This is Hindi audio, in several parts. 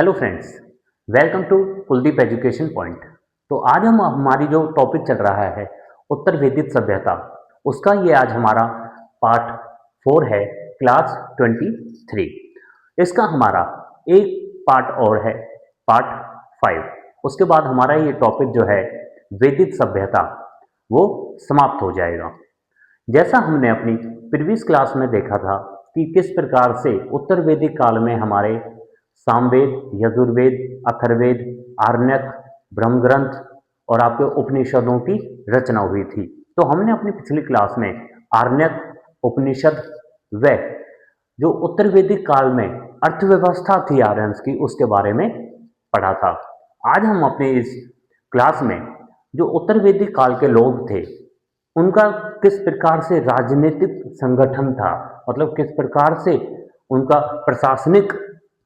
Hello friends, welcome to Kuldeep education point. तो आज हम हमारी जो टॉपिक चल रहा है उत्तर वैदिक सभ्यता, उसका ये आज हमारा पार्ट 4 है, क्लास 23। इसका हमारा एक पार्ट और है, पार्ट 5। उसके बाद हमारा ये टॉपिक जो है वैदिक सभ्यता वो समाप्त हो जाएगा। जैसा हमने अपनी प्रीवियस क्लास में देखा था कि किस प्रकार से उत्तर वैदिक काल में हमारे सामवेद, यजुर्वेद, अथर्ववेद, आरण्यक, ब्रह्मग्रंथ और आपके उपनिषदों की रचना हुई थी। तो हमने अपनी पिछली क्लास में आरण्यक उपनिषद व जो उत्तर वैदिक काल में अर्थव्यवस्था थी आर्यंस की, उसके बारे में पढ़ा था। आज हम अपने इस क्लास में जो उत्तर वैदिक काल के लोग थे उनका किस प्रकार से राजनीतिक संगठन था, मतलब किस प्रकार से उनका प्रशासनिक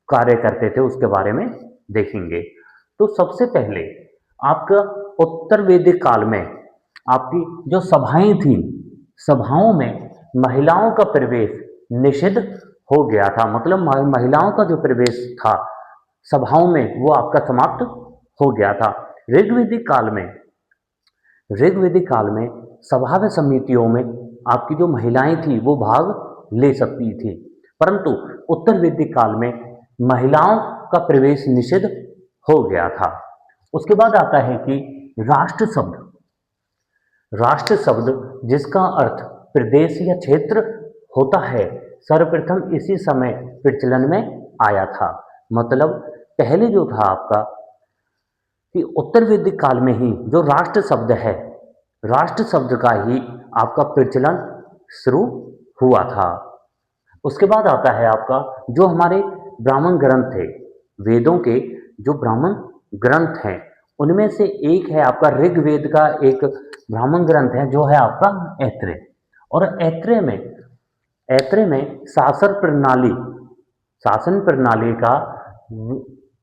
कार्य करते थे, उसके बारे में देखेंगे। तो सबसे पहले आपका उत्तर वैदिक काल में आपकी जो सभाएं थी, सभाओं में महिलाओं का प्रवेश निषिद्ध हो गया था। मतलब महिलाओं का जो प्रवेश था सभाओं में वो आपका समाप्त हो गया था। ऋग्वैदिक काल में ऋग्वैदिक काल में सभा व समितियों में आपकी जो महिलाएं थी वो भाग ले सकती थी, परंतु उत्तर वैदिक काल में महिलाओं का प्रवेश निषिद्ध हो गया था। उसके बाद आता है कि राष्ट्र शब्द। राष्ट्र शब्द जिसका अर्थ प्रदेश या क्षेत्र होता है, सर्वप्रथम इसी समय प्रचलन में आया था। मतलब पहले जो था आपका कि उत्तर वैदिक काल में ही जो राष्ट्र शब्द है, राष्ट्र शब्द का ही आपका प्रचलन शुरू हुआ था। उसके बाद आता है आपका जो हमारे ब्राह्मण ग्रंथ थे, वेदों के जो ब्राह्मण ग्रंथ हैं उनमें से एक है आपका ऋग्वेद का एक ब्राह्मण ग्रंथ है जो है आपका ऐत्रेय। और ऐत्रेय में शासन प्रणाली का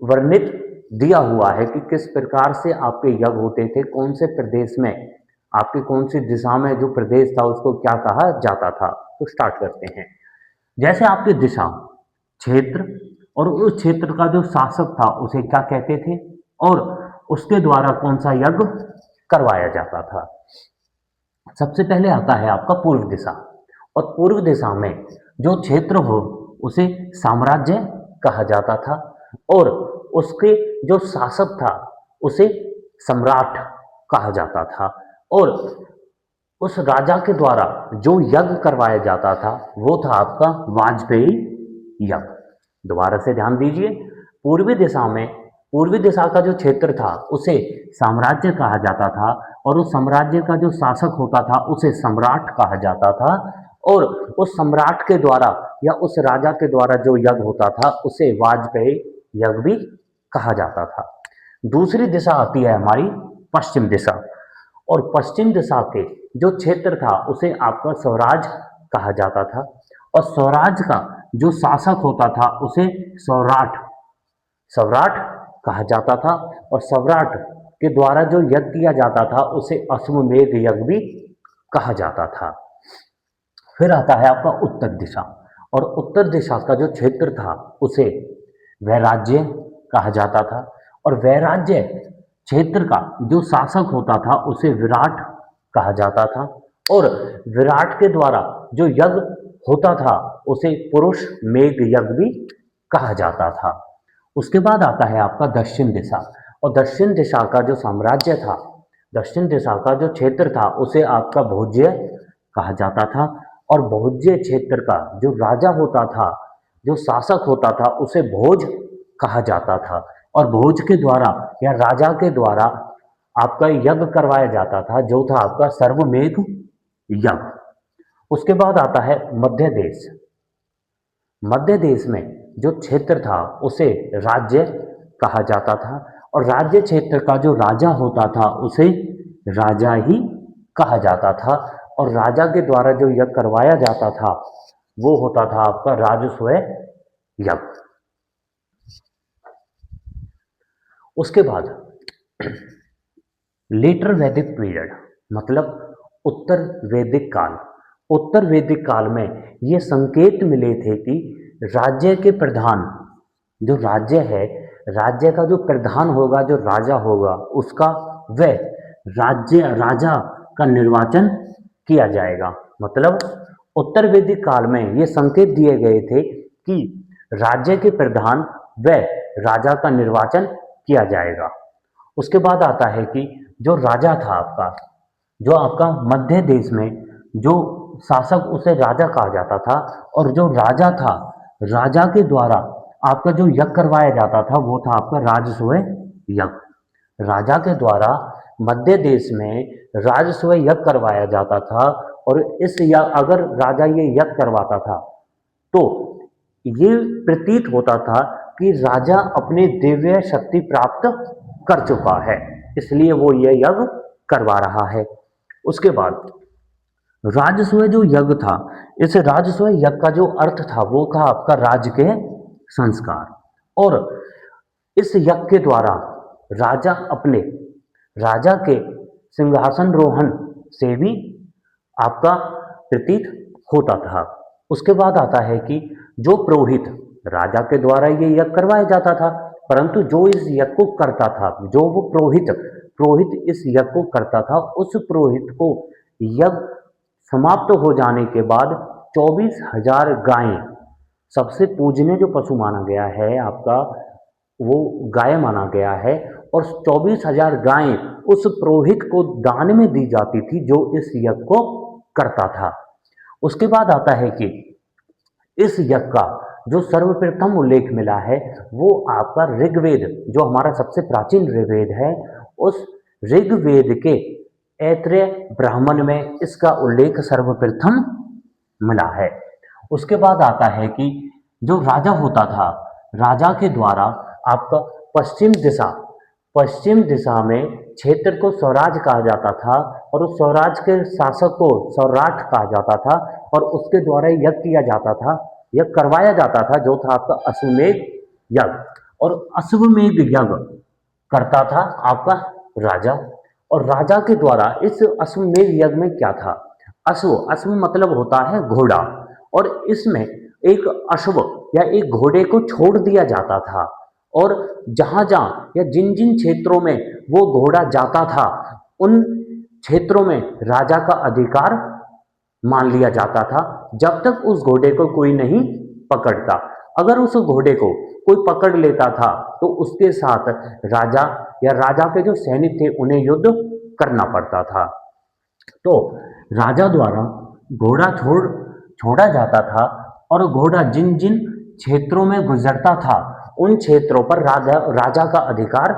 वर्णित दिया हुआ है कि किस प्रकार से आपके यज्ञ होते थे, कौन से प्रदेश में, आपकी कौन सी दिशा में जो प्रदेश था उसको क्या कहा जाता था। तो स्टार्ट करते हैं। जैसे आपकी दिशा, क्षेत्र, और उस क्षेत्र का जो शासक था उसे क्या कहते थे, और उसके द्वारा कौन सा यज्ञ करवाया जाता था। सबसे पहले आता है आपका पूर्व दिशा, और पूर्व दिशा में जो क्षेत्र हो उसे साम्राज्य कहा जाता था, और उसके जो शासक था उसे सम्राट कहा जाता था, और उस राजा के द्वारा जो यज्ञ करवाया जाता था वो था आपका वाजपेयी यज्ञ। दोबारा से ध्यान दीजिए, पूर्वी दिशा का जो क्षेत्र था उसे साम्राज्य कहा जाता था, और उस साम्राज्य का जो शासक होता था उसे सम्राट कहा जाता था, और उस सम्राट के द्वारा या उस राजा के द्वारा जो यज्ञ होता था उसे वाजपेयी यज्ञ भी कहा जाता था। दूसरी दिशा आती है हमारी पश्चिम दिशा, और पश्चिम दिशा के जो क्षेत्र था उसे आपका स्वराज कहा जाता था, और स्वराज का जो शासक होता था उसे सौराठ कहा जाता था, और सौराठ के द्वारा जो यज्ञ किया जाता था उसे अश्वमेध यज्ञ भी कहा जाता था। फिर आता है आपका उत्तर दिशा, और उत्तर दिशा का जो क्षेत्र था उसे वैराज्य कहा जाता था, और वैराज्य क्षेत्र का जो शासक होता था उसे विराट कहा जाता था, और विराट के द्वारा जो यज्ञ होता था उसे पुरुष मेघ यज्ञ भी कहा जाता था। उसके बाद आता है आपका दक्षिण दिशा, और दक्षिण दिशा का जो साम्राज्य था, दक्षिण दिशा का जो क्षेत्र था उसे आपका भोज्य कहा जाता था, और भोज्य क्षेत्र का जो राजा होता था, जो शासक होता था उसे भोज कहा जाता था, और भोज के द्वारा या राजा के द्वारा आपका यज्ञ करवाया जाता था जो था आपका सर्वमेध यज्ञ। उसके बाद आता है मध्य देश। मध्य देश में जो क्षेत्र था उसे राज्य कहा जाता था, और राज्य क्षेत्र का जो राजा होता था उसे राजा ही कहा जाता था, और राजा के द्वारा जो यज्ञ करवाया जाता था वो होता था आपका राजस्व यज्ञ। उसके बाद लेटर वैदिक पीरियड, मतलब उत्तर वैदिक काल। उत्तर वैदिक काल में ये संकेत मिले थे कि राज्य के प्रधान, जो राज्य है राज्य का जो प्रधान होगा, जो राजा होगा, उसका वह राजा का निर्वाचन किया जाएगा। मतलब उत्तर वैदिक काल में ये संकेत दिए गए थे कि राज्य के प्रधान व राजा का निर्वाचन किया जाएगा। उसके बाद आता है कि जो राजा था आपका, जो आपका मध्य देश में जो शासक, उसे राजा कहा जाता था। और जो राजा था, राजा के द्वारा आपका जो यज्ञ करवाया जाता था वो था आपका राजसूय यज्ञ। राजा के द्वारा मध्य देश में राजसूय यज्ञ करवाया जाता था। और इस अगर राजा ये यज्ञ करवाता था तो ये प्रतीत होता था कि राजा अपनी दिव्य शक्ति प्राप्त कर चुका है, इसलिए वो ये यज्ञ करवा रहा है। उसके बाद राजसूय जो यज्ञ था, इस राजसूय यज्ञ का जो अर्थ था वो था आपका राज के संस्कार। और इस यज्ञ के द्वारा राजा अपने राजा के सिंहासन रोहण से भी आपका प्रतीत होता था। उसके बाद आता है कि जो पुरोहित, राजा के द्वारा ये यज्ञ करवाया जाता था, परंतु जो इस यज्ञ को करता था, जो वो पुरोहित इस यज्ञ को करता था, उस पुरोहित को यज्ञ समाप्त हो जाने के बाद 24,000 गायें, सबसे पूजनीय जो पशु माना गया है आपका, वो गाय माना गया है। और 24,000 गायें उस पुरोहित को दान में दी जाती थी जो इस यज्ञ को करता था। उसके बाद आता है कि इस यज्ञ का जो सर्वप्रथम उल्लेख मिला है वो आपका ऋग्वेद, जो हमारा सबसे प्राचीन ऋग्वेद है, उस ऋग्वेद के ऐत्रेय ब्राह्मण में इसका उल्लेख सर्वप्रथम मिला है। उसके बाद आता है कि जो राजा होता था, राजा के द्वारा आपका पश्चिम दिशा में क्षेत्र को स्वराज कहा जाता था। और उस स्वराज के शासक को सौराठ कहा जाता था। और उसके द्वारा यज्ञ किया जाता था, यज्ञ करवाया जाता था, जो था आपका अश्वमेध यज्ञ। और अश्वमेध यज्ञ करता था आपका राजा। और राजा के द्वारा इस अश्वमेध यज्ञ में क्या था, अश्व मतलब होता है घोड़ा। और इसमें एक अश्व या एक घोड़े को छोड़ दिया जाता था। और जहां जहां या जिन जिन क्षेत्रों में वो घोड़ा जाता था, उन क्षेत्रों में राजा का अधिकार मान लिया जाता था, जब तक उस घोड़े को कोई नहीं पकड़ता। अगर उस घोड़े को कोई पकड़ लेता था तो उसके साथ राजा या राजा के जो सैनिक थे उन्हें युद्ध करना पड़ता था। तो राजा द्वारा घोड़ा छोड़ा जाता था। और घोड़ा जिन जिन क्षेत्रों में गुजरता था उन क्षेत्रों पर राजा का अधिकार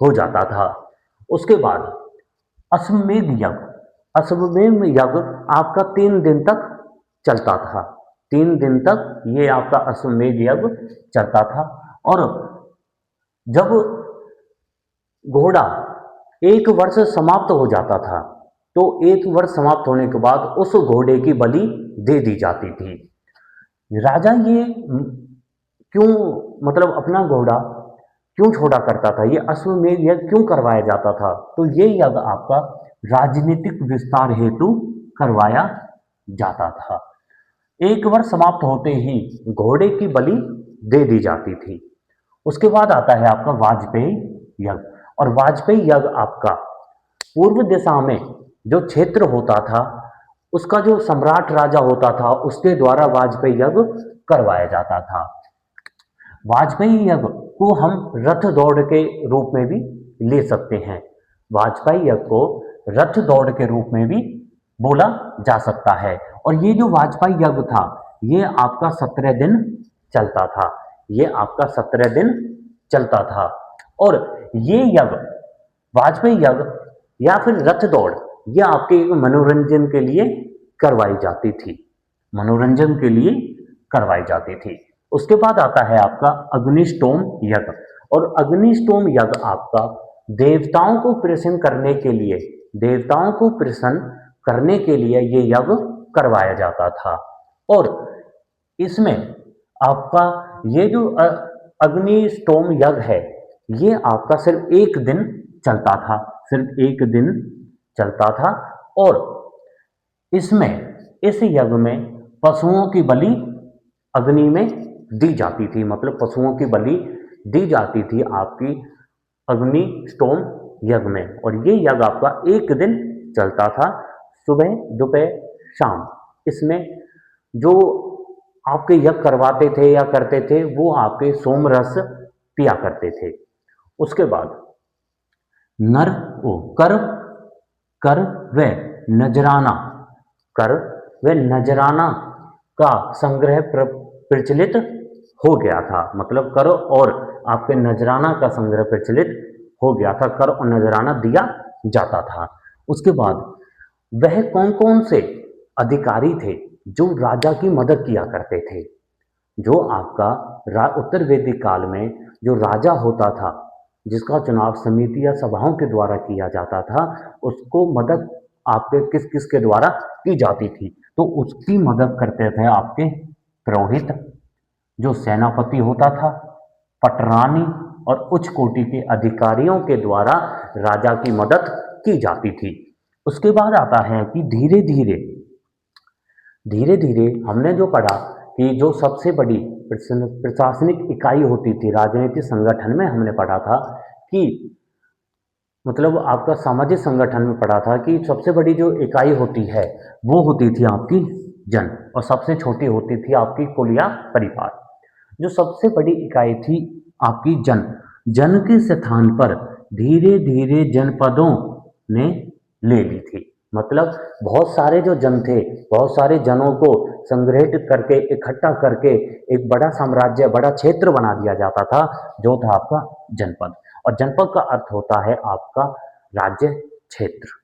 हो जाता था। उसके बाद अश्वमेध यज्ञ, अश्वमेध यज्ञ आपका 3 दिन तक चलता था। 3 दिन तक ये आपका अश्वमेध यज्ञ चलता था। और जब घोड़ा 1 वर्ष समाप्त हो जाता था तो 1 वर्ष समाप्त होने के बाद उस घोड़े की बलि दे दी जाती थी। राजा ये क्यों, मतलब अपना घोड़ा क्यों छोड़ा करता था, ये अश्वमेध यज्ञ क्यों करवाया जाता था, तो ये यज्ञ आपका राजनीतिक विस्तार हेतु करवाया जाता था। 1 वर्ष समाप्त होते ही घोड़े की बलि दे दी जाती थी। उसके बाद आता है आपका वाजपेयी यज्ञ। और वाजपेयी यज्ञ आपका पूर्व दिशा में जो क्षेत्र होता था, उसका जो सम्राट राजा होता था, उसके द्वारा वाजपेयी यज्ञ करवाया जाता था। वाजपेयी यज्ञ को हम रथ दौड़ के रूप में भी ले सकते हैं। वाजपेयी यज्ञ को रथ दौड़ के रूप में भी बोला जा सकता है। और ये जो वाजपेयी यज्ञ था, ये आपका 17 दिन चलता था। ये आपका 17 दिन चलता था। और ये यज्ञ, वाजपेयी यज्ञ या फिर रथ दौड़, ये आपके मनोरंजन के लिए करवाई जाती थी, मनोरंजन के लिए करवाई जाती थी। उसके बाद आता है आपका अग्निष्टोम यज्ञ। और अग्निष्टोम यज्ञ आपका देवताओं को प्रसन्न करने के लिए, देवताओं को प्रसन्न करने के लिए ये यज्ञ करवाया जाता था। और इसमें आपका ये जो अग्निष्टोम यज्ञ है, ये आपका सिर्फ 1 दिन चलता था, सिर्फ 1 दिन चलता था। और इसमें, इस यज्ञ में पशुओं की बलि अग्नि में दी जाती थी, मतलब पशुओं की बलि दी जाती थी आपकी अग्नि स्टोम यज्ञ में, और ये यज्ञ आपका एक दिन चलता था, सुबह दोपहर शाम। इसमें जो आपके यज्ञ करवाते थे या करते थे वो आपके सोमरस पिया करते थे। उसके बाद नर ओ कर कर व नजराना, कर व नजराना का संग्रह प्रचलित हो गया था। मतलब कर और आपके नजराना का संग्रह प्रचलित हो गया था, कर और नजराना दिया जाता था। उसके बाद वह कौन कौन से अधिकारी थे जो राजा की मदद किया करते थे? जो आपका उत्तर वैदिक काल में जो राजा होता था, जिसका चुनाव समिति या सभाओं के द्वारा किया जाता था, उसको मदद आपके किस किस के द्वारा की जाती थी? तो उसकी मदद करते थे आपके पुरोहित, जो सेनापति होता था, पटरानी और उच्च कोटि के अधिकारियों के द्वारा राजा की मदद की जाती थी। उसके बाद आता है कि धीरे धीरे धीरे धीरे हमने जो पढ़ा कि जो सबसे बड़ी प्रशासनिक इकाई होती थी राजनीतिक संगठन में, हमने पढ़ा था कि मतलब आपका सामाजिक संगठन में पढ़ा था कि सबसे बड़ी जो इकाई होती है वो होती थी आपकी जन, और सबसे छोटी होती थी आपकी कुल या परिवार। जो सबसे बड़ी इकाई थी आपकी जन, जन के स्थान पर धीरे धीरे जनपदों ने ले ली थी। मतलब बहुत सारे जो जन थे, बहुत सारे जनों को संग्रहित करके इकट्ठा करके एक बड़ा साम्राज्य, बड़ा क्षेत्र बना दिया जाता था, जो था आपका जनपद। और जनपद का अर्थ होता है आपका राज्य क्षेत्र।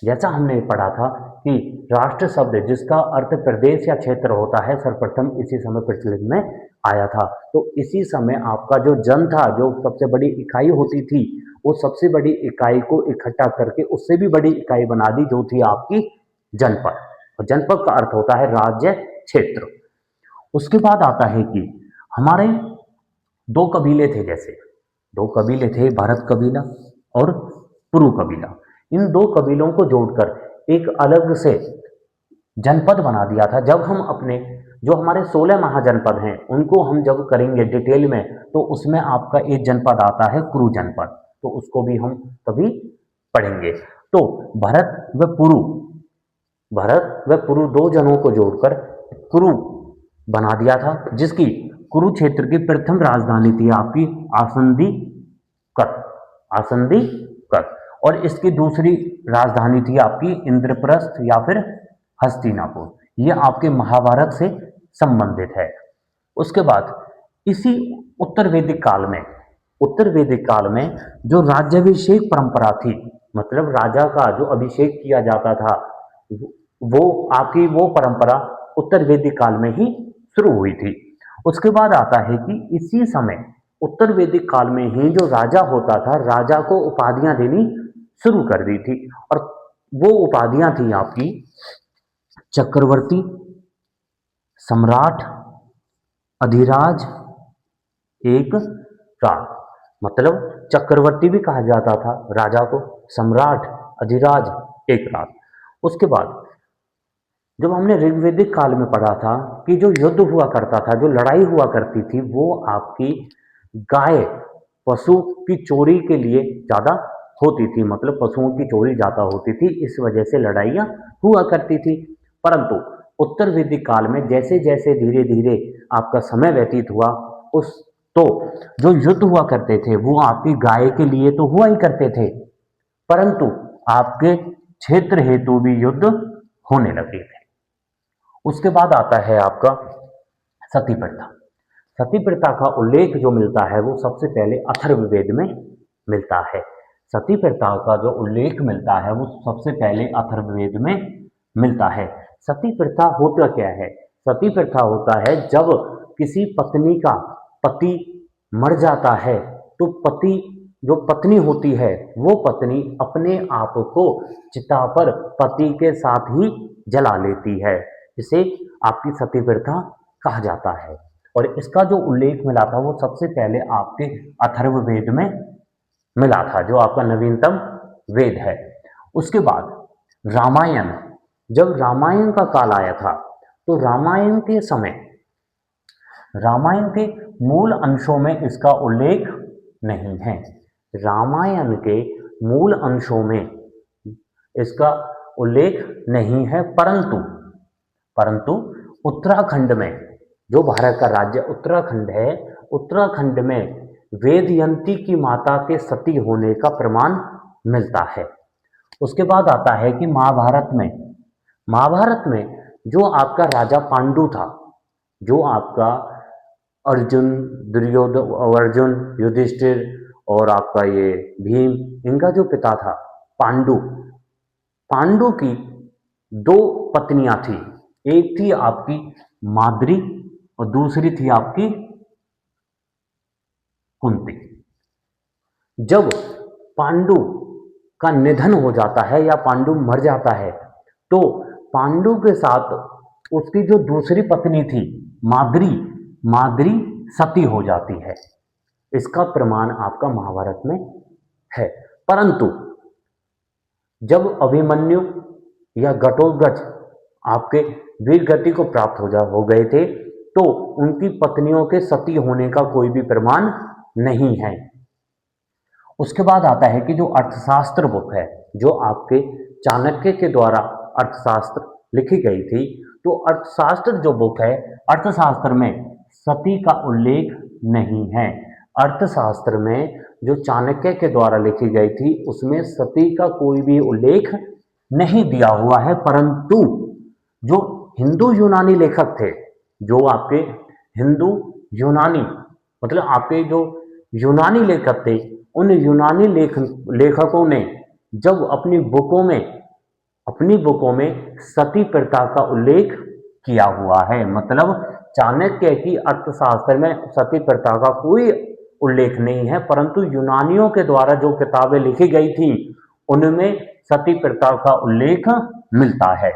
जैसा हमने पढ़ा था कि राष्ट्र शब्द जिसका अर्थ प्रदेश या क्षेत्र होता है, सर्वप्रथम इसी समय प्रचलित में आया था। तो इसी समय आपका जो जन था, जो सबसे बड़ी इकाई होती थी, वो सबसे बड़ी इकाई को इकट्ठा करके उससे भी बड़ी इकाई बना दी, जो थी आपकी जनपद। और जनपद का अर्थ होता है राज्य क्षेत्र। उसके बाद आता है कि हमारे दो कबीले थे, जैसे दो कबीले थे, भरत कबीला और पुरु कबीला। इन दो कबीलों को जोड़कर एक अलग से जनपद बना दिया था। जब हम अपने जो हमारे 16 महाजनपद हैं उनको हम जब करेंगे डिटेल में, तो उसमें आपका एक जनपद आता है कुरु जनपद, तो उसको भी हम तभी पढ़ेंगे। तो भरत व पुरु दो जनों को जोड़कर कुरु बना दिया था, जिसकी कुरुक्षेत्र की प्रथम राजधानी थी आपकी आसंदी कत, आसंदी कत। और इसकी दूसरी राजधानी थी आपकी इंद्रप्रस्थ या फिर हस्तिनापुर। ये आपके महाभारत से संबंधित है। उसके बाद इसी उत्तर वैदिक काल में जो राज्याभिषेक परंपरा थी, मतलब राजा का जो अभिषेक किया जाता था, वो आपकी वो परंपरा उत्तर वैदिक काल में ही शुरू हुई थी। उसके बाद आता है कि इसी समय उत्तर वैदिक काल में ही जो राजा होता था, राजा को उपाधियां देनी शुरू कर दी थी। और वो उपाधियां थी आपकी चक्रवर्ती, सम्राट, अधिराज, एक राज। मतलब चक्रवर्ती भी कहा जाता था राजा को, सम्राट, अधिराज, एक राज। उसके बाद जब हमने ऋग्वैदिक काल में पढ़ा था कि जो युद्ध हुआ करता था, जो लड़ाई हुआ करती थी, वो आपकी गाय पशु की चोरी के लिए ज्यादा होती थी। मतलब पशुओं की चोरी ज्यादा होती थी, इस वजह से लड़ाइयाँ हुआ करती थी। परंतु उत्तर वैदिक काल में जैसे जैसे धीरे धीरे आपका समय व्यतीत हुआ, उस तो जो युद्ध हुआ करते थे वो आपकी गाय के लिए तो हुआ ही करते थे, परंतु आपके क्षेत्र हेतु भी युद्ध होने लगे थे। उसके बाद आता है आपका सती प्रथा। सती प्रथा का उल्लेख जो मिलता है वो सबसे पहले अथर्ववेद में मिलता है। सती प्रथा का जो उल्लेख मिलता है वो सबसे पहले अथर्ववेद में मिलता है। सती प्रथा होता क्या है? सती प्रथा होता है जब किसी पत्नी का पति मर जाता है, तो पति जो पत्नी होती है वो पत्नी अपने आप को चिता पर पति के साथ ही जला लेती है, इसे आपकी सती प्रथा कहा जाता है। और इसका जो उल्लेख मिला था वो सबसे पहले आपके अथर्ववेद में मिला था, जो आपका नवीनतम वेद है। उसके बाद रामायण, जब रामायण का काल आया था, तो रामायण के समय रामायण के मूल अंशों में इसका उल्लेख नहीं है। रामायण के मूल अंशों में इसका उल्लेख नहीं है, परंतु परंतु उत्तराखंड में, जो भारत का राज्य उत्तराखंड है, उत्तराखंड में वेदयंती की माता के सती होने का प्रमाण मिलता है। उसके बाद आता है कि महाभारत में जो आपका राजा पांडु था, जो आपका अर्जुन, दुर्योधन, अर्जुन, युधिष्ठिर और आपका ये भीम, इनका जो पिता था पांडु, पांडु की दो पत्नियां थी। एक थी आपकी माद्री और दूसरी थी आपकी कुंती। जब पांडु का निधन हो जाता है या पांडु मर जाता है, तो पांडु के साथ उसकी जो दूसरी पत्नी थी माद्री, माद्री सती हो जाती है। इसका प्रमाण आपका महाभारत में है। परंतु जब अभिमन्यु या घटोत्कच आपके वीर गति को प्राप्त हो गए थे, तो उनकी पत्नियों के सती होने का कोई भी प्रमाण नहीं है। उसके बाद आता है कि जो अर्थशास्त्र बुक है, जो आपके चाणक्य के द्वारा अर्थशास्त्र लिखी गई थी, तो अर्थशास्त्र जो बुक है, अर्थशास्त्र में सती का उल्लेख नहीं है। अर्थशास्त्र में जो चाणक्य के द्वारा लिखी गई थी, उसमें सती का कोई भी उल्लेख नहीं दिया हुआ है। परंतु जो हिंदू यूनानी लेखक थे, जो आपके हिंदू यूनानी मतलब आपके जो यूनानी लेखक थे, उन यूनानी लेखकों ने जब अपनी बुकों में सती प्रथा का उल्लेख किया हुआ है, मतलब चाणक्य की अर्थशास्त्र में सती प्रथा का कोई उल्लेख नहीं है, परंतु यूनानियों के द्वारा जो किताबें लिखी गई थी, उनमें सती प्रथा का उल्लेख मिलता है।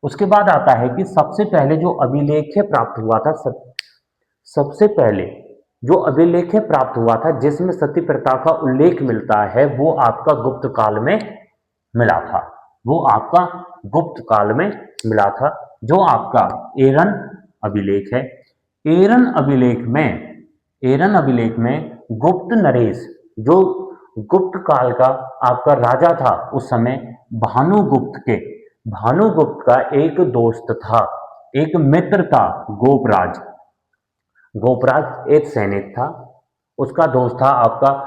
उसके बाद आता है कि सबसे पहले जो अभिलेख प्राप्त हुआ था, सबसे पहले जो अभिलेख प्राप्त हुआ था जिसमें सती प्रथा का उल्लेख मिलता है, वो आपका गुप्त काल में मिला था। वो आपका गुप्त काल में मिला था, जो आपका एरन अभिलेख है। एरन अभिलेख में गुप्त नरेश, जो गुप्त काल का आपका राजा था उस समय, भानुगुप्त का एक दोस्त था, एक मित्र था, गोपराज। गोपराज एक सैनिक था, उसका दोस्त था आपका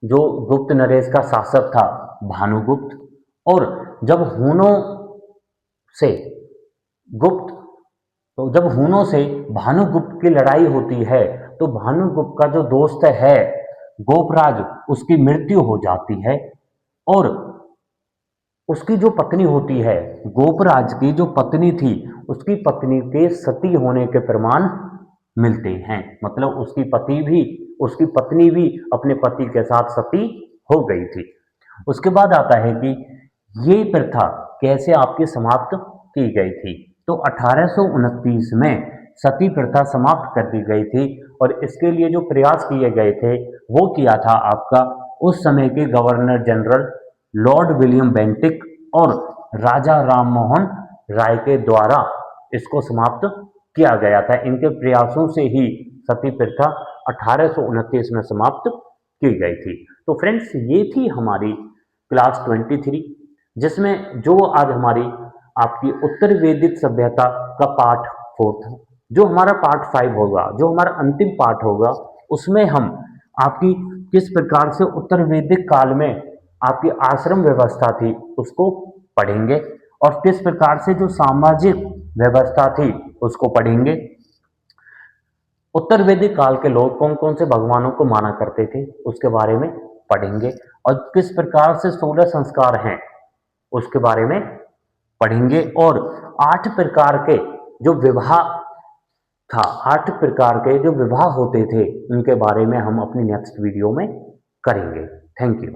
जो गुप्त नरेश का शासक था भानुगुप्त। और जब से गुप्त जब हूनों से भानुगुप्त की लड़ाई होती है, तो भानुगुप्त का जो दोस्त है गोपराज, उसकी मृत्यु हो जाती है। और उसकी जो पत्नी होती है, गोपराज की जो पत्नी थी, उसकी पत्नी के सती होने के प्रमाण मिलते हैं। मतलब उसकी पत्नी भी अपने पति के साथ सती हो गई थी। उसके बाद आता है कि ये प्रथा कैसे आपकी समाप्त की गई थी। तो 1829 में सती प्रथा समाप्त कर दी गई थी, और इसके लिए जो प्रयास किए गए थे, वो किया था आपका उस समय के governor general Lord William Bentinck और राजा राममोहन राय के द्वारा इसको समाप्त किया गया था। इनके प्रयासों से ही सती प्रथा 1829 में समाप्त की गई थी। तो फ्रेंड्स, ये थी हमारी क्लास 23, जिसमें जो आज हमारी आपकी उत्तर वैदिक सभ्यता का पार्ट 4 था। जो हमारा पार्ट 5 होगा, जो हमारा अंतिम पार्ट होगा, उसमें हम आपकी किस प्रकार से उत्तर वैदिक काल में आपकी आश्रम व्यवस्था थी उसको पढ़ेंगे, और किस प्रकार से जो सामाजिक व्यवस्था थी उसको पढ़ेंगे। उत्तर वैदिक काल के लोग कौन कौन से भगवानों को माना करते थे उसके बारे में पढ़ेंगे, और किस प्रकार से 16 संस्कार हैं उसके बारे में पढ़ेंगे। और 8 प्रकार के जो विवाह था, 8 प्रकार के जो विवाह होते थे, उनके बारे में हम अपनी नेक्स्ट वीडियो में करेंगे। Thank you.